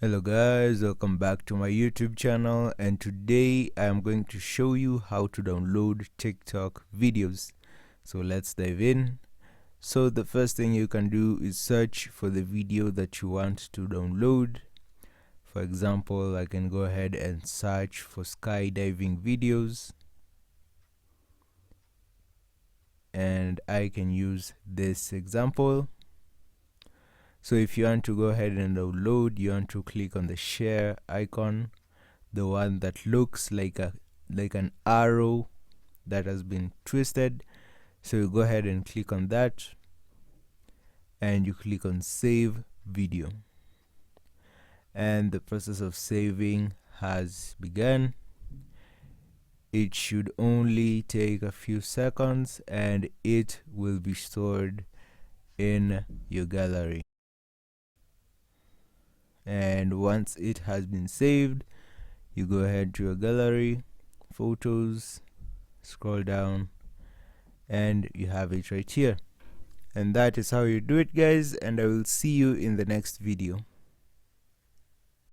Hello guys, welcome back to my YouTube channel, and today I am going to show you how to download TikTok videos. So let's dive in. So the first thing you can do is search for the video that you want to download. For example, I can go ahead and search for skydiving videos, and I can use this example. So if you want to go ahead and download, you want to click on the share icon, the one that looks like an arrow that has been twisted. So you go ahead and click on that, and you click on save video, and the process of saving has begun. It should only take a few seconds, and it will be stored in your gallery. And once it has been saved, you go ahead to your gallery, photos, scroll down, and you have it right here. And that is how you do it, guys, and I will see you in the next video.